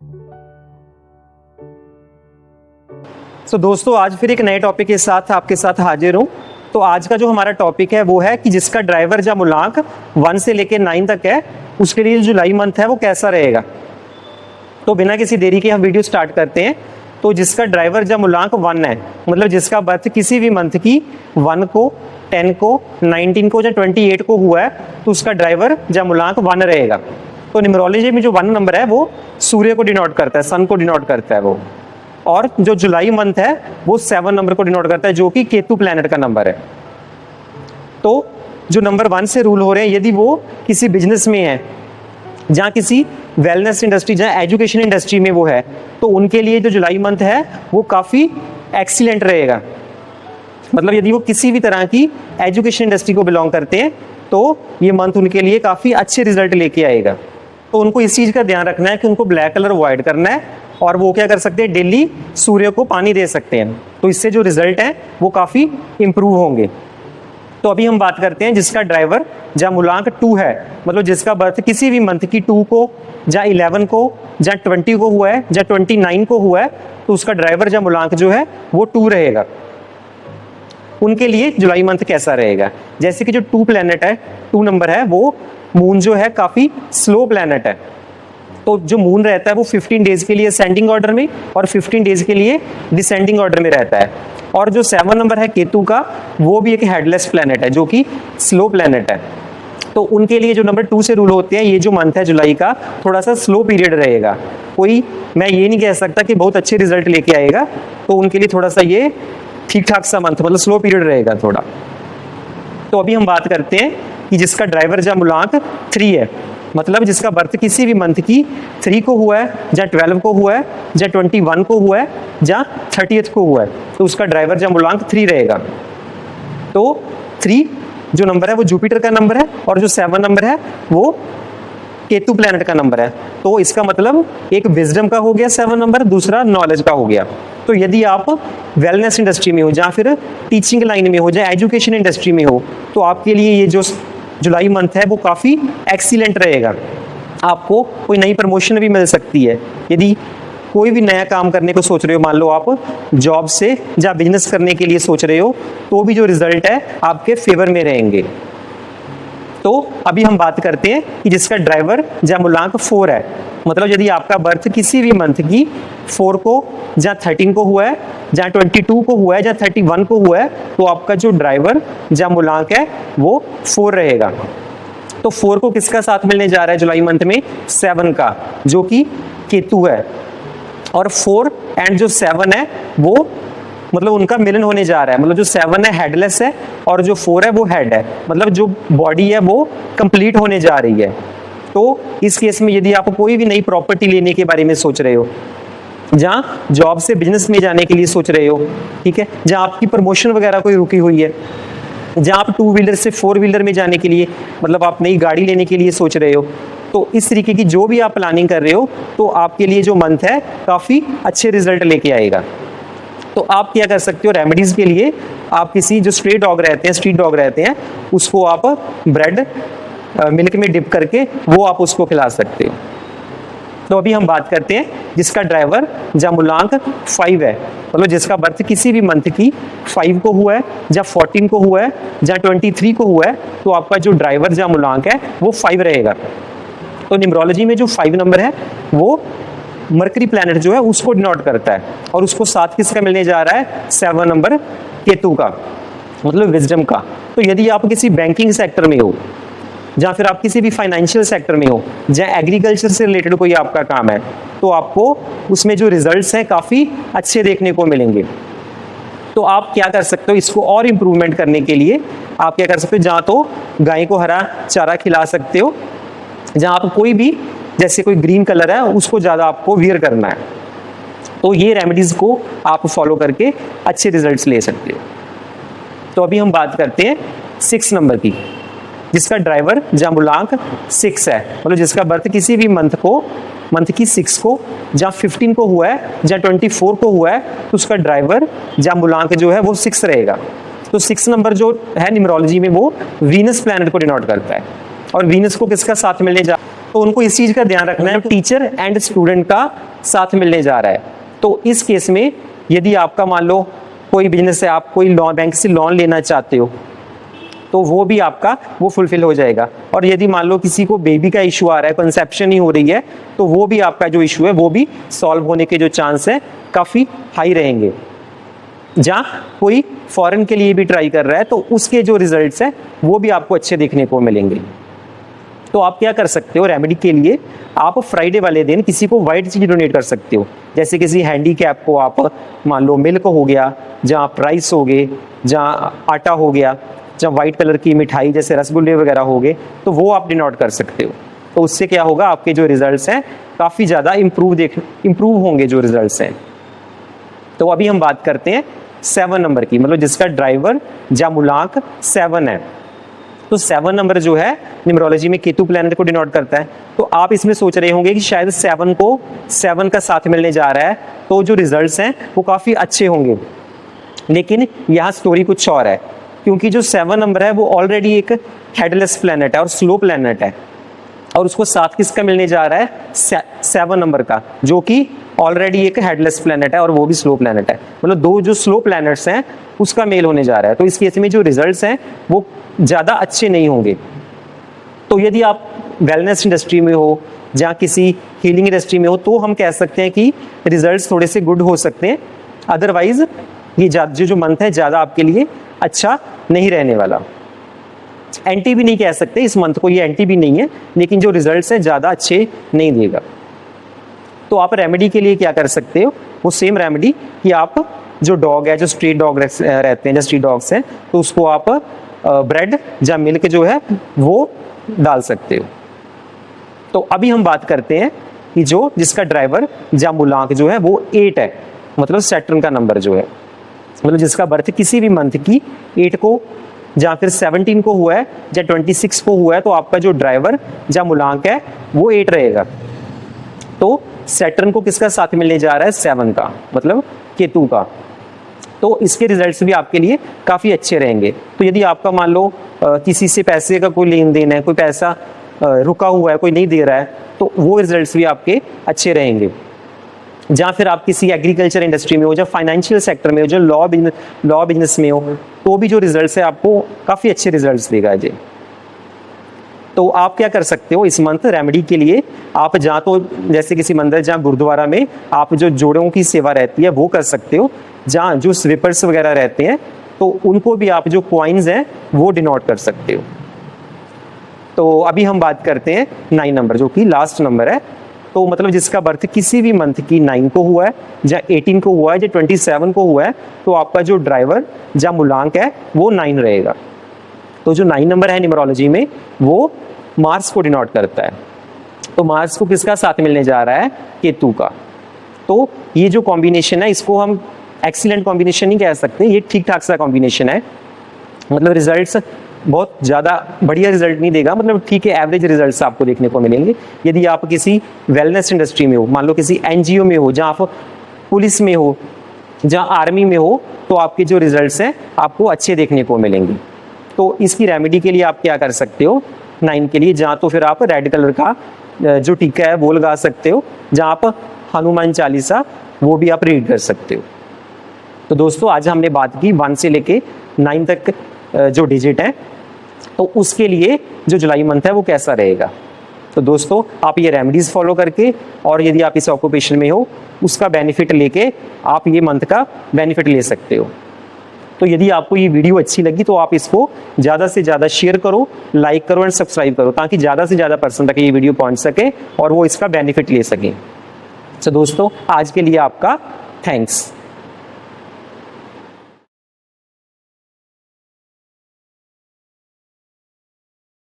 तो दोस्तों आज फिर एक नए टॉपिक के साथ आपके साथ हाजिर हूँ। तो आज का जो हमारा टॉपिक है वो है कि जिसका ड्राइवर या मूलांक 1 से लेकर 9 तक है उसके लिए जुलाई मंथ है वो कैसा रहेगा। तो बिना किसी देरी के हम वीडियो स्टार्ट करते हैं। तो जिसका ड्राइवर या मूलांक 1 है, मतलब जिसका बर्थ किसी भी मंथ की 1 को, 10 को, 19 को या 28 को हुआ है तो उसका ड्राइवर या मूलांक 1 रहेगा। तो न्यूमरोलॉजी में जो 1 नंबर है वो सूर्य को डिनोट करता है, सन को डिनोट करता है वो। और जो जुलाई मंथ है वो 7 नंबर को डिनोट करता है जो कि केतु प्लैनेट का नंबर है। तो जो नंबर 1 से रूल हो रहे हैं, यदि वो किसी बिजनेस में है, जहाँ किसी वेलनेस इंडस्ट्री, जहाँ एजुकेशन इंडस्ट्री में वो है, तो उनके लिए जो जुलाई मंथ है वो काफ़ी एक्सीलेंट रहेगा। मतलब यदि वो किसी भी तरह की एजुकेशन इंडस्ट्री को बिलोंग करते हैं तो ये मंथ उनके लिए काफ़ी अच्छे रिजल्ट लेके आएगा। तो उनको इस चीज़ का ध्यान रखना है कि उनको ब्लैक कलर अवॉइड करना है और वो क्या कर सकते हैं, डेली सूर्य को पानी दे सकते हैं। तो इससे जो रिजल्ट है वो काफ़ी इंप्रूव होंगे। तो अभी हम बात करते हैं जिसका ड्राइवर या मूलांक 2 है, मतलब जिसका बर्थ किसी भी मंथ की 2 को या 11 को या 20 को हुआ है या 29 को हुआ है तो उसका ड्राइवर या मूलांक जो है वो 2 रहेगा। उनके लिए जुलाई मंथ कैसा रहेगा, जैसे कि जो 2 प्लैनेट है, 2 नंबर है, वो मून जो है काफ़ी स्लो प्लैनेट है। तो जो मून रहता है वो 15 डेज के लिए असेंडिंग ऑर्डर में और 15 डेज के लिए डिसेंडिंग ऑर्डर में रहता है। और जो 7 नंबर है केतु का, वो भी एक हेडलेस प्लैनेट है जो कि स्लो प्लैनेट है। तो उनके लिए जो नंबर 2 से रूल होते हैं, ये जो मंथ है जुलाई का थोड़ा सा स्लो पीरियड रहेगा। कोई मैं ये नहीं कह सकता कि बहुत अच्छे रिजल्ट लेके आएगा, तो उनके लिए थोड़ा सा ये ठीक ठाक सा मंथ, मतलब स्लो पीरियड रहेगा थोड़ा। तो अभी हम बात करते हैं कि जिसका ड्राइवर या मूलांक 3 है, मतलब जिसका बर्थ किसी भी मंथ की 3 को हुआ है या 12 को हुआ है या 21 को हुआ है या 30th को हुआ है तो उसका ड्राइवर या मूलांक 3 रहेगा। तो 3 जो नंबर है वो जुपिटर का नंबर है और जो 7 नंबर है वो केतु प्लैनेट का नंबर है। तो इसका मतलब एक विजडम का हो गया 7 नंबर, दूसरा नॉलेज का हो गया। तो यदि आप वेलनेस इंडस्ट्री में हो या फिर टीचिंग लाइन में हो या एजुकेशन इंडस्ट्री में हो तो आपके लिए ये जो जुलाई मंथ है वो काफ़ी एक्सीलेंट रहेगा। आपको कोई नई प्रमोशन भी मिल सकती है। यदि कोई भी नया काम करने को सोच रहे हो, मान लो आप जॉब से या बिजनेस करने के लिए सोच रहे हो, तो भी जो रिजल्ट है आपके फेवर में रहेंगे। तो अभी हम बात करते हैं कि जिसका ड्राइवर या मूलांक 4 है, मतलब यदि आपका बर्थ किसी भी मंथ की 4 को या 13 को हुआ है या 22 को हुआ है या 31 को हुआ है तो आपका जो ड्राइवर या मूलांक है वो 4 रहेगा। तो 4 को किसका साथ मिलने जा रहा है जुलाई मंथ में, 7 का, जो कि केतु है। और 4 एंड जो 7 है वो मतलब उनका मिलन होने जा रहा है। मतलब जो 7 है हेडलेस है और जो 4 है वो हेड है, मतलब जो बॉडी है वो कंप्लीट होने जा रही है। तो इस केस में यदि आप कोई भी नई प्रॉपर्टी लेने के बारे में सोच रहे हो, जहाँ जॉब से बिजनेस में जाने के लिए सोच रहे हो, ठीक है, जहाँ आपकी प्रमोशन वगैरह कोई रुकी हुई है, जहाँ आप 2 व्हीलर से 4 व्हीलर में जाने के लिए, मतलब आप नई गाड़ी लेने के लिए सोच रहे हो, तो इस तरीके की जो भी आप प्लानिंग कर रहे हो तो आपके लिए जो मंथ है काफ़ी अच्छे रिजल्ट लेके आएगा। तो आप क्या कर सकते हो, रेमेडीज के लिए आप किसी जो स्ट्रीट डॉग रहते हैं उसको आप ब्रेड मिल्क में डिप करके वो आप उसको खिला सकते हो। तो अभी हम बात करते हैं जिसका ड्राइवर या मूलांक 5 है, मतलब जिसका बर्थ किसी भी मंथ की 5 को हुआ है या 14 को हुआ है या 23 को हुआ है तो आपका जो ड्राइवर या मूलांक है वो 5 रहेगा। तो न्यूमरोलॉजी में जो 5 नंबर है वो मरकरी प्लैनेट जो है उसको डिनोट करता है और उसको साथ किसका मिलने जा रहा है, 7 नंबर केतु का, मतलब विजडम का। तो यदि आप किसी बैंकिंग सेक्टर में हो या फिर आप किसी भी फाइनेंशियल सेक्टर में हो या एग्रीकल्चर से रिलेटेड कोई आपका काम है तो आपको उसमें जो रिजल्ट्स हैं काफ़ी अच्छे देखने को मिलेंगे। तो आप क्या कर सकते हो, इसको और इम्प्रूवमेंट करने के लिए आप क्या कर सकते हो, जहाँ तो गाय को हरा चारा खिला सकते हो, जहाँ आप कोई भी जैसे कोई ग्रीन कलर है उसको ज़्यादा आपको वियर करना है। तो ये रेमेडीज़ को आप फॉलो करके अच्छे रिजल्ट्स ले सकते हो। तो अभी हम बात करते हैं 6 नंबर की, जिसका ड्राइवर या मूलांक 6 है, मतलब जिसका बर्थ किसी भी मंथ की 6 को या 15 को हुआ है या 24 को हुआ है तो उसका ड्राइवर या मूलांक जो है वो 6 रहेगा। तो 6 नंबर जो है न्यूमरोलॉजी में वो वीनस प्लैनेट को डिनोट करता है। और वीनस को किसका साथ मिलने जा रहा है, तो उनको इस चीज का ध्यान रखना है, टीचर एंड स्टूडेंट का साथ मिलने जा रहा है। तो इस केस में यदि आपका मान लो कोई बिजनेस है, आप कोई लोन बैंक से लोन लेना चाहते हो, तो वो भी आपका वो फुलफिल हो जाएगा। और यदि मान लो किसी को बेबी का इशू आ रहा है, कंसेप्शन नहीं हो रही है, तो वो भी आपका जो इशू है वो भी सॉल्व होने के जो चांस है काफ़ी हाई रहेंगे। जहाँ कोई फॉरेन के लिए भी ट्राई कर रहा है, तो उसके जो रिजल्ट्स हैं वो भी आपको अच्छे देखने को मिलेंगे। तो आप क्या कर सकते हो, रेमेडी के लिए आप फ्राइडे वाले दिन किसी को वाइट चीज डोनेट कर सकते हो। जैसे किसी हैंडीकैप को आप मान लो मिल्क हो गया, जहाँ आप राइस हो गए, जहाँ आटा हो गया, जहाँ वाइट कलर की मिठाई जैसे रसगुल्ले वगैरह हो गए, तो वो आप डिनोट कर सकते हो। तो उससे क्या होगा, आपके जो रिजल्ट्स हैं काफ़ी ज़्यादा इम्प्रूव होंगे जो रिजल्ट्स हैं। तो अभी हम बात करते हैं 7 नंबर की, मतलब जिसका ड्राइवर या मूलांक 7 है। तो 7 नंबर जो है न्यूमरोलॉजी में केतु प्लैनेट को डिनोट करता है। तो आप इसमें सोच रहे होंगे कि शायद 7 को 7 का साथ मिलने जा रहा है, तो जो रिजल्ट्स हैं वो काफ़ी अच्छे होंगे। लेकिन यहाँ स्टोरी कुछ और है, क्योंकि जो 7 नंबर है वो ऑलरेडी एक हेडलेस प्लैनेट है और स्लो प्लैनेट है, और उसको साथ किसका मिलने जा रहा है, 7 नंबर का, जो कि ऑलरेडी एक हेडलेस प्लैनेट है और वो भी स्लो प्लैनेट है। मतलब दो जो स्लो प्लैनेट्स हैं उसका मेल होने जा रहा है। तो इस केस में जो रिजल्ट्स हैं वो ज़्यादा अच्छे नहीं होंगे। तो यदि आप वेलनेस इंडस्ट्री में हो, जहाँ किसी हीलिंग इंडस्ट्री में हो, तो हम कह सकते हैं कि रिजल्ट्स थोड़े से गुड हो सकते हैं। अदरवाइज ये जो मंथ है ज़्यादा आपके लिए अच्छा नहीं रहने वाला। एंटी भी नहीं कह सकते इस मंथ को, ये एंटी भी नहीं है, लेकिन जो रिजल्ट्स हैं ज़्यादा अच्छे नहीं देगा। तो आप रेमेडी के लिए क्या कर सकते हो, वो सेम रेमेडी कि आप जो डॉग है, जो स्ट्रीट डॉग रहते हैं, जो स्ट्रीट डॉग्स हैं, तो उसको आप ब्रेड या मिल्क जो है वो डाल सकते हो। तो अभी हम बात करते हैं कि जो जिसका ड्राइवर या मूलांक जो है वो 8 है, मतलब सैटर्न का नंबर जो है, मतलब जिसका बर्थ किसी भी मंथ की 8 को या फिर 17 को हुआ है या 26 को हुआ है, तो आपका जो ड्राइवर या मूलांक है वो 8 रहेगा। तो सैटर्न को किसका साथ मिलने जा रहा है, 7 का, मतलब केतु का। तो इसके रिजल्ट्स भी आपके लिए काफ़ी अच्छे रहेंगे। तो यदि आपका मान लो किसी से पैसे का कोई लेन देन है, कोई पैसा रुका हुआ है, कोई नहीं दे रहा है, तो वो रिजल्ट्स भी आपके अच्छे रहेंगे। जहाँ फिर आप किसी एग्रीकल्चर इंडस्ट्री में हो, या फाइनेंशियल सेक्टर में हो, जो लॉ बिजनेस में हो, तो भी जो रिजल्ट्स है आपको काफ़ी अच्छे रिजल्ट्स देगा जी। तो आप क्या कर सकते हो इस मंथ रेमेडी के लिए, आप जहाँ तो जैसे किसी मंदिर, जहाँ गुरुद्वारा में आप जो जोड़ों की सेवा रहती है वो कर सकते हो। जहाँ जो स्वीपर्स वगैरह रहते हैं, तो उनको भी आप जो कॉइन्स हैं वो डिनोट कर सकते हो। तो अभी हम बात करते हैं 9 नंबर, जो कि लास्ट नंबर है। तो मतलब जिसका बर्थ किसी भी मंथ की 9 को हुआ है, या 18 को हुआ है, या 27 को हुआ है, तो आपका जो ड्राइवर या मूलांक है वो 9 रहेगा। तो जो 9 नंबर है न्यूमरोलॉजी में वो मार्स को डिनोट करता है। तो मार्स को किसका साथ मिलने जा रहा है, केतु का। तो ये जो कॉम्बिनेशन है इसको हम एक्सीलेंट कॉम्बिनेशन नहीं कह सकते, ये ठीक ठाक सा कॉम्बिनेशन है। मतलब रिजल्ट्स बहुत ज़्यादा बढ़िया रिजल्ट नहीं देगा, मतलब ठीक है, एवरेज रिजल्ट्स आपको देखने को मिलेंगे। यदि आप किसी वेलनेस इंडस्ट्री में हो, मान लो किसी एनजीओ में हो, जहाँ आप पुलिस में हो, जहाँ आर्मी में हो, तो आपके जो रिजल्ट्स हैं आपको अच्छे देखने को मिलेंगे। तो इसकी रेमेडी के लिए आप क्या कर सकते हो 9 के लिए, जहाँ तो फिर आप रेड कलर का जो टीका है वो लगा सकते हो, जहाँ आप हनुमान चालीसा वो भी आप रीड कर सकते हो। तो दोस्तों आज हमने बात की 1 से लेके 9 तक जो डिजिट है, तो उसके लिए जो जुलाई मंथ है वो कैसा रहेगा। तो दोस्तों आप ये रेमेडीज फॉलो करके, और यदि आप इस ऑक्यूपेशन में हो उसका बेनिफिट लेके आप ये मंथ का बेनिफिट ले सकते हो। तो यदि आपको ये वीडियो अच्छी लगी तो आप इसको ज़्यादा से ज़्यादा शेयर करो, लाइक करो एंड सब्सक्राइब करो, ताकि ज़्यादा से ज़्यादा पर्सन तक ये वीडियो पहुंच सके और वो इसका बेनिफिट ले सकें। तो दोस्तों आज के लिए आपका थैंक्स।